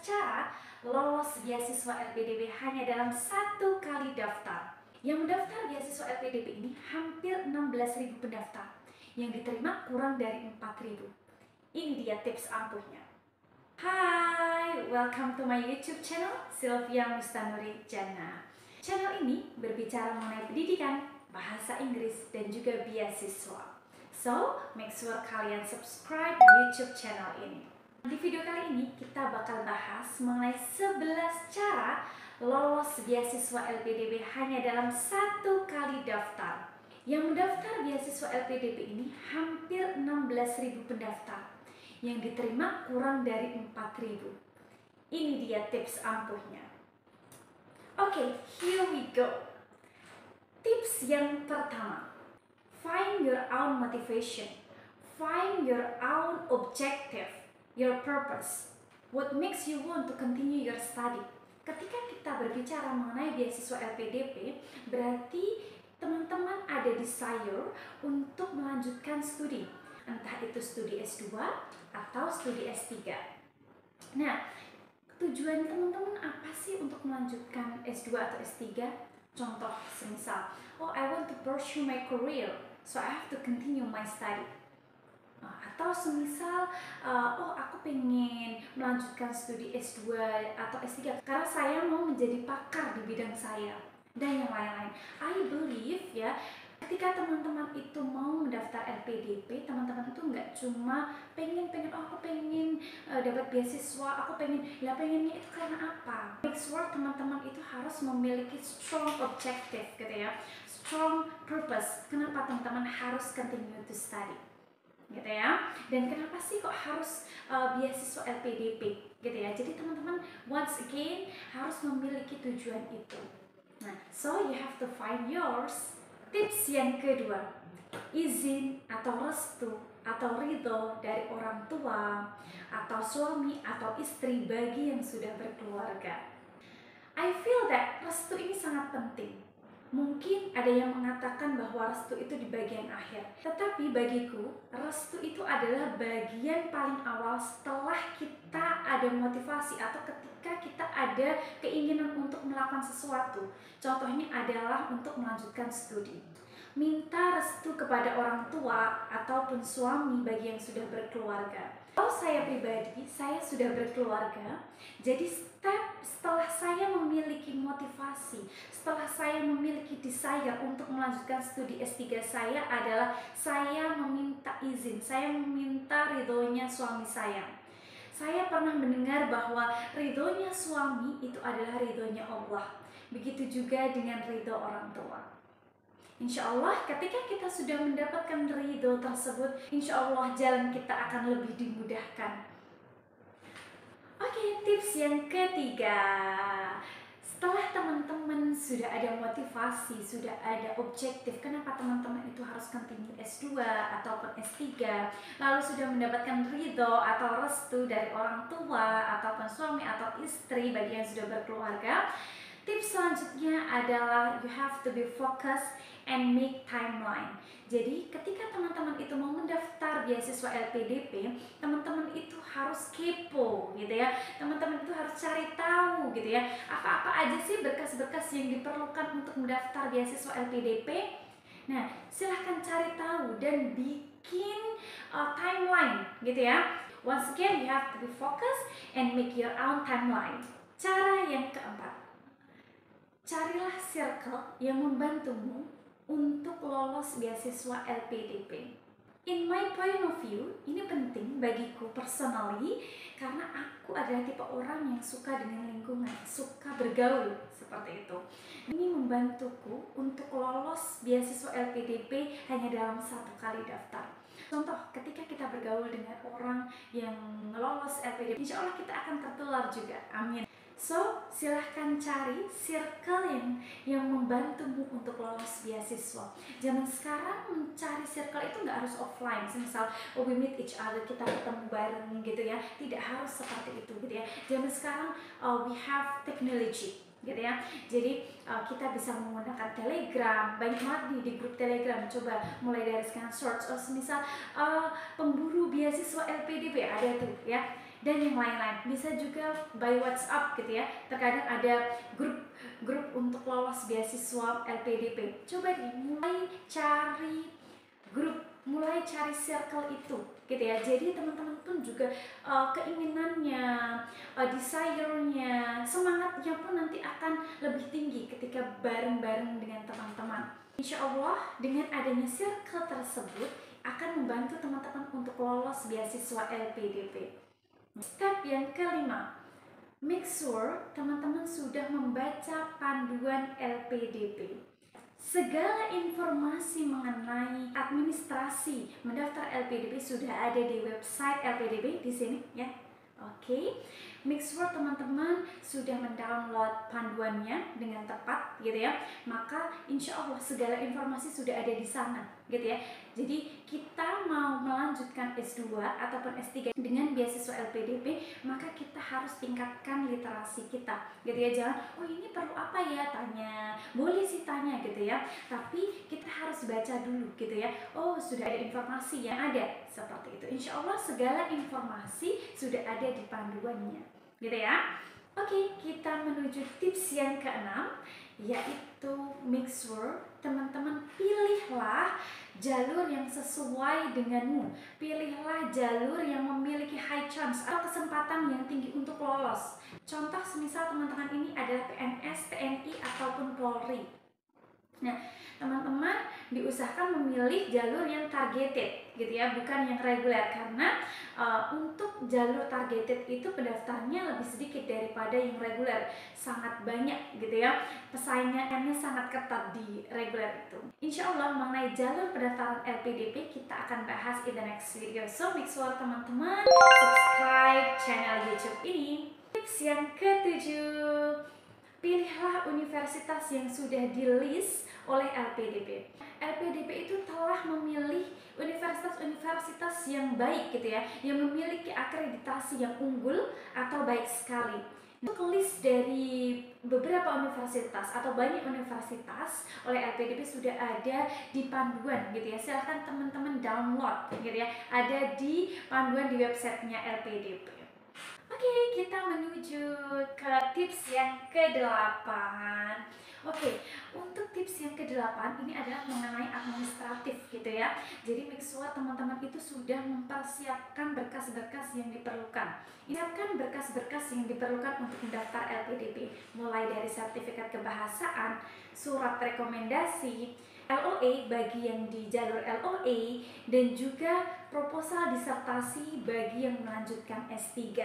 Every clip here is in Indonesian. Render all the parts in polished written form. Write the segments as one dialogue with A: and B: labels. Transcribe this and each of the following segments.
A: cara lolos beasiswa LPDP hanya dalam 1 kali daftar. Yang mendaftar beasiswa LPDP ini hampir 16.000 pendaftar. Yang diterima kurang dari 4.000. Ini dia tips ampuhnya. Hai, welcome to my YouTube channel, Sylvia Mustanuri Jana. Channel ini berbicara mengenai pendidikan, bahasa Inggris, dan juga beasiswa. So, make sure kalian subscribe YouTube channel ini. Di video kali ini kita bakal bahas mengenai 11 cara lolos beasiswa LPDP hanya dalam 1 kali daftar. Yang mendaftar beasiswa LPDP ini hampir 16.000 pendaftar. Yang diterima kurang dari 4.000. Ini dia tips ampuhnya. Oke, here we go. Tips yang pertama. Find your own motivation. Find your own objective, your purpose. What makes you want to continue your study? Ketika kita berbicara mengenai beasiswa LPDP, berarti teman-teman ada desire untuk melanjutkan studi. Entah itu studi S2 atau studi S3. Nah, tujuan teman-teman apa sih untuk melanjutkan S2 atau S3? Contoh, semisal, I want to pursue my career, so I have to continue my study. Atau semisal, aku pengen melanjutkan studi S2 atau S3 karena saya mau menjadi pakar di bidang saya, dan yang lain-lain. I believe ya, ketika teman-teman itu mau mendaftar LPDP, teman-teman itu nggak cuma pengen aku pengen dapat beasiswa, aku pengennya itu karena apa? Make sure teman-teman itu harus memiliki strong objective gitu ya, strong purpose. Kenapa teman-teman harus continue to study gitu ya, dan kenapa sih kok harus beasiswa LPDP gitu ya. Jadi teman-teman once again harus memiliki tujuan itu. Nah, so you have to find yours. Tips yang kedua, izin atau restu atau ridho dari orang tua atau suami atau istri bagi yang sudah berkeluarga. I feel that restu ini sangat penting. Mungkin ada yang mengatakan bahwa restu itu di bagian akhir. Tetapi bagiku, restu itu adalah bagian paling awal setelah kita ada motivasi atau ketika kita ada keinginan untuk melakukan sesuatu. Contohnya adalah untuk melanjutkan studi. Minta restu kepada orang tua ataupun suami bagi yang sudah berkeluarga. Kalau saya pribadi, saya sudah berkeluarga, jadi setelah saya memiliki motivasi, setelah saya memiliki desire untuk melanjutkan studi S3 saya adalah saya meminta izin, saya meminta ridhonya suami saya. Saya pernah mendengar bahwa ridhonya suami itu adalah ridhonya Allah. Begitu juga dengan ridho orang tua. Insya Allah ketika kita sudah mendapatkan ridho tersebut, insya Allah jalan kita akan lebih dimudahkan. Oke, tips yang ketiga. Setelah teman-teman sudah ada motivasi, sudah ada objektif, kenapa teman-teman itu harus continue S2 ataupun S3, lalu sudah mendapatkan ridho atau restu dari orang tua ataupun suami atau istri bagi yang sudah berkeluarga, tips selanjutnya adalah you have to be focused and make timeline. Jadi ketika teman-teman itu mau mendaftar beasiswa LPDP, teman-teman itu harus kepo gitu ya. Teman-teman itu harus cari tahu gitu ya, apa-apa aja sih berkas-berkas yang diperlukan untuk mendaftar beasiswa LPDP. Nah, silahkan cari tahu dan bikin timeline gitu ya. Once again, you have to be focused and make your own timeline. Cara yang keempat, carilah circle yang membantumu untuk lolos beasiswa LPDP. In my point of view, ini penting bagiku personally karena aku adalah tipe orang yang suka dengan lingkungan, suka bergaul seperti itu. Ini membantuku untuk lolos beasiswa LPDP hanya dalam 1 kali daftar. Contoh, ketika kita bergaul dengan orang yang lolos LPDP, insya Allah kita akan tertular juga. Amin. So, silahkan cari circle yang membantumu untuk lolos beasiswa. Zaman sekarang mencari circle itu nggak harus offline. Misal, we meet each other, kita ketemu bareng gitu ya. Tidak harus seperti itu gitu ya. Zaman sekarang we have technology gitu ya. Jadi kita bisa menggunakan Telegram, banyak banget di grup Telegram. Coba mulai dari sekarang search, misal pemburu beasiswa LPDP ada tuh ya. dan yang lain-lain. Bisa juga by WhatsApp gitu ya. Terkadang ada grup untuk lolos beasiswa LPDP. Coba mulai cari grup, mulai cari circle itu gitu ya. Jadi teman-teman pun juga keinginannya, desire-nya, semangatnya pun nanti akan lebih tinggi ketika bareng-bareng dengan teman-teman. Insya Allah dengan adanya circle tersebut akan membantu teman-teman untuk lolos beasiswa LPDP. Step yang kelima, make sure teman-teman sudah membaca panduan LPDP. Segala informasi mengenai administrasi mendaftar LPDP sudah ada di website LPDP di sini ya. Oke, make sure teman-teman sudah mendownload panduannya dengan tepat gitu ya. Maka insya Allah segala informasi sudah ada di sana gitu ya. Jadi kita mau melanjutkan S2 ataupun S3 dengan beasiswa LPDP, maka kita harus tingkatkan literasi kita gitu ya. Jangan, oh ini perlu apa ya, tanya, boleh sih tanya gitu ya, tapi kita harus baca dulu gitu ya. Oh sudah ada informasi yang ada seperti itu. Insya Allah segala informasi sudah ada di panduannya gitu ya. Oke, kita menuju tips yang keenam, yaitu make sure teman-teman pilihlah jalur yang sesuai denganmu. Pilihlah jalur yang memiliki high chance atau kesempatan yang tinggi untuk lolos. Contoh semisal teman-teman ini adalah PNS, TNI ataupun Polri. Nah, teman-teman diusahakan memilih jalur yang targeted gitu ya, bukan yang reguler, karena untuk jalur targeted itu pendaftarnya lebih sedikit daripada yang reguler, sangat banyak gitu ya, pesaingannya sangat ketat di reguler itu. Insya Allah mengenai jalur pendaftaran LPDP kita akan bahas in the next video, so make sure teman-teman subscribe channel YouTube ini. Tips yang ketujuh, pilihlah universitas yang sudah di-list oleh LPDP. LPDP itu telah memilih universitas-universitas yang baik gitu ya, yang memiliki akreditasi yang unggul atau baik sekali. Untuk list dari beberapa universitas atau banyak universitas oleh LPDP sudah ada di panduan gitu ya. Silahkan teman-teman download gitu ya, ada di panduan di websitenya LPDP. Oke, kita menuju ke tips yang ke-8. Oke, untuk tips yang ke-8 ini adalah mengenai administratif gitu ya. Jadi make sure teman-teman itu sudah mempersiapkan berkas-berkas yang diperlukan. Siapkan berkas-berkas yang diperlukan untuk mendaftar LPDP, mulai dari sertifikat kebahasaan, surat rekomendasi, LOA bagi yang di jalur LOA, dan juga proposal disertasi bagi yang melanjutkan S3.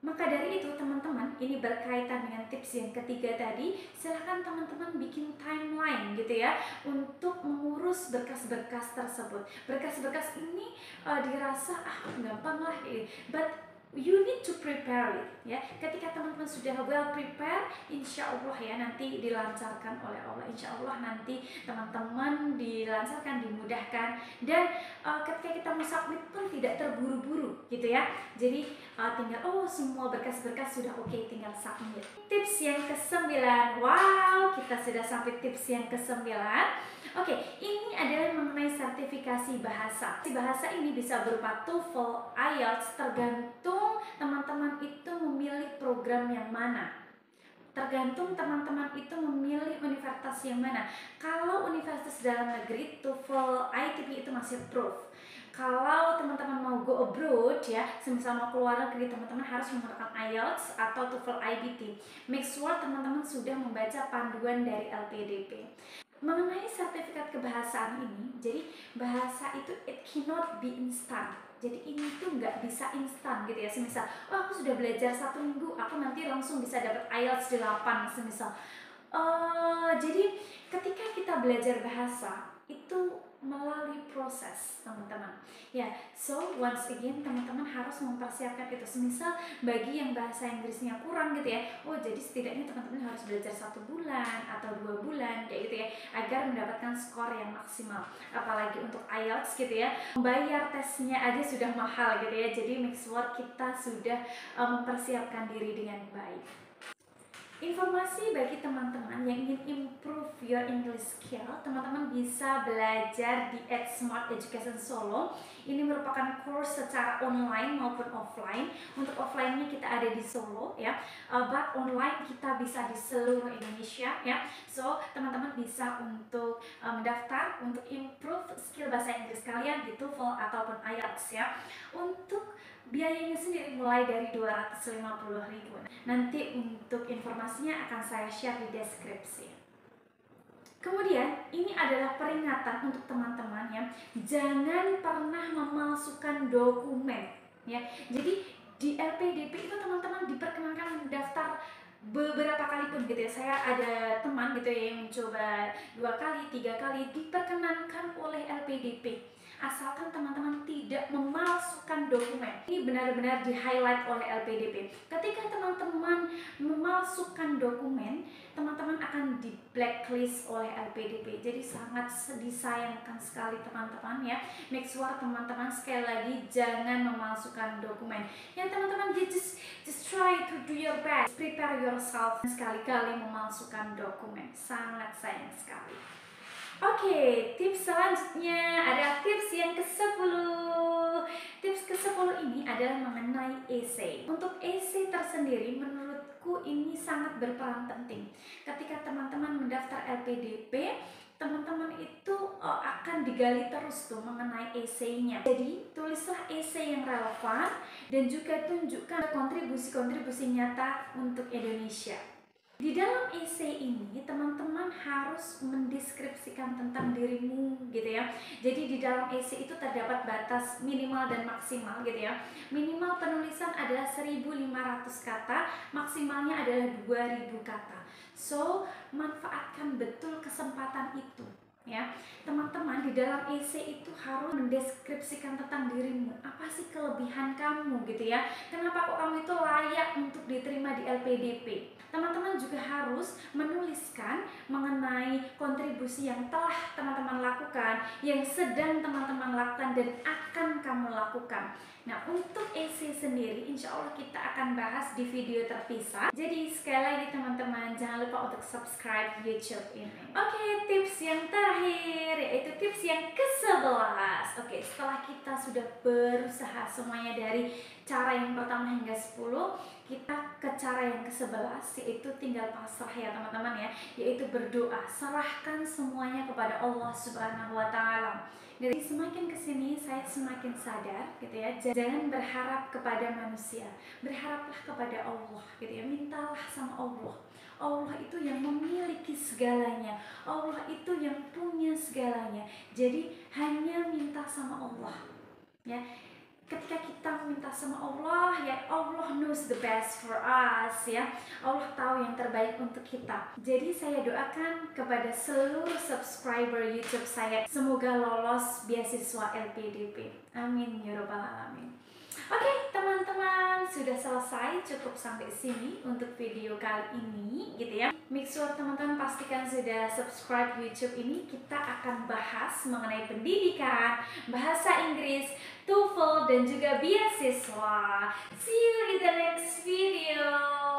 A: Maka dari itu teman-teman, ini berkaitan dengan tips yang ketiga tadi, silahkan teman-teman bikin timeline gitu ya untuk mengurus berkas-berkas tersebut. Berkas-berkas ini dirasa gampang lah, but you need to prepare it ya. Ketika teman-teman sudah well prepare, insya Allah ya nanti dilancarkan oleh Allah. Insya Allah nanti teman-teman dilancarkan, dimudahkan, dan ketika kita mau submit pun tidak terburu-buru gitu ya. Jadi tinggal semua berkas-berkas sudah oke, tinggal submit. Tips yang ke-9, wow, kita sudah sampai tips yang ke-9. Oke, ini adalah mengenai sertifikasi bahasa. Bahasa ini bisa berupa TOEFL, IELTS, tergantung teman-teman itu memilih program yang mana. Tergantung teman-teman itu memilih universitas yang mana. Kalau universitas dalam negeri, TOEFL, ITP itu masih approved. Kalau teman-teman mau go abroad ya, semisal mau keluar negeri, teman-teman harus menggunakan IELTS atau TOEFL IBT. Make sure teman-teman sudah membaca panduan dari LPDP. Mengenai sertifikat kebahasaan ini, jadi bahasa itu it cannot be instant. Jadi ini tuh nggak bisa instan gitu ya. Semisal, aku sudah belajar 1 minggu, aku nanti langsung bisa dapat IELTS 8 semisal. Jadi ketika kita belajar bahasa itu melalui proses teman-teman ya. So once again teman-teman harus mempersiapkan itu. Semisal bagi yang bahasa Inggrisnya kurang gitu ya, jadi setidaknya teman-teman harus belajar 1 bulan atau 2 bulan kayak gitu ya, agar mendapatkan skor yang maksimal. Apalagi untuk IELTS gitu ya, membayar tesnya aja sudah mahal gitu ya. Jadi make sure kita sudah mempersiapkan diri dengan baik. Informasi bagi teman-teman yang ingin improve your English skill, teman-teman bisa belajar di Smart Education Solo. Ini merupakan course secara online maupun offline. Untuk offline-nya kita ada di Solo ya, but online kita bisa di seluruh Indonesia ya. So teman-teman bisa untuk mendaftar untuk improve skill bahasa Inggris kalian di TOEFL ataupun IELTS ya. Untuk biayanya sendiri mulai dari 250.000. Nanti untuk informasinya akan saya share di deskripsi. Kemudian ini adalah peringatan untuk teman-teman ya, jangan pernah memalsukan dokumen ya. Jadi di LPDP itu teman-teman diperkenankan mendaftar beberapa kali pun gitu ya. Saya ada teman gitu ya yang mencoba 2 kali, 3 kali, diperkenankan oleh LPDP. Asalkan teman-teman tidak memalsukan dokumen. Ini benar-benar di-highlight oleh LPDP. Ketika teman-teman memalsukan dokumen, teman-teman akan di blacklist oleh LPDP. Jadi sangat disayangkan sekali teman-teman ya. Make sure teman-teman sekali lagi jangan memalsukan dokumen. Yang teman-teman just try to do your best. Prepare yourself. Sekali-kali memalsukan dokumen. Sangat sayang sekali. Oke, tips selanjutnya ada tips yang ke-10. Tips ke-10 ini adalah mengenai essay. Untuk essay tersendiri menurutku ini sangat berperan penting. Ketika teman-teman mendaftar LPDP, teman-teman itu akan digali terus tuh mengenai essay-nya. Jadi tulislah essay yang relevan dan juga tunjukkan kontribusi-kontribusi nyata untuk Indonesia. Di dalam essay ini teman-teman harus mendeskripsikan tentang dirimu gitu ya. Jadi di dalam essay itu terdapat batas minimal dan maksimal gitu ya. Minimal penulisan adalah 1.500 kata, maksimalnya adalah 2.000 kata. So manfaatkan betul kesempatan itu ya. Teman-teman di dalam essay itu harus mendeskripsikan tentang dirimu. Apa sih kelebihan kamu gitu ya? Kenapa kok kamu itu layak untuk diterima di LPDP? Teman-teman juga harus menuliskan mengenai kontribusi yang telah teman-teman lakukan, yang sedang teman-teman lakukan dan akan kamu lakukan. Nah, untuk essay sendiri insya Allah kita akan bahas di video terpisah. Jadi sekali lagi teman-teman jangan lupa untuk subscribe YouTube ini. Oke, tips yang terakhir yaitu tips yang ke-11. Oke, setelah kita sudah berusaha semuanya dari cara yang pertama hingga 10, kita ke cara yang ke-11 yaitu tinggal pasrah ya teman-teman ya, yaitu berdoa. Serahkan semuanya kepada Allah Subhanahu wa taala. Jadi semakin kesini saya semakin sadar gitu ya, jangan berharap kepada manusia, berharaplah kepada Allah gitu ya. Mintalah sama Allah. Allah itu yang memiliki segalanya, Allah itu yang punya segalanya. Jadi hanya minta sama Allah ya. Ketika kita minta sama Allah ya, Allah knows the best for us ya. Allah tahu yang terbaik untuk kita. Jadi saya doakan kepada seluruh subscriber YouTube saya, semoga lolos beasiswa LPDP. Amin ya rabbal alamin. Oke teman-teman, sudah selesai, cukup sampai sini untuk video kali ini gitu ya. Make sure teman-teman pastikan sudah subscribe YouTube ini. Kita akan bahas mengenai pendidikan, bahasa Inggris, TOEFL dan juga beasiswa. See you in the next video.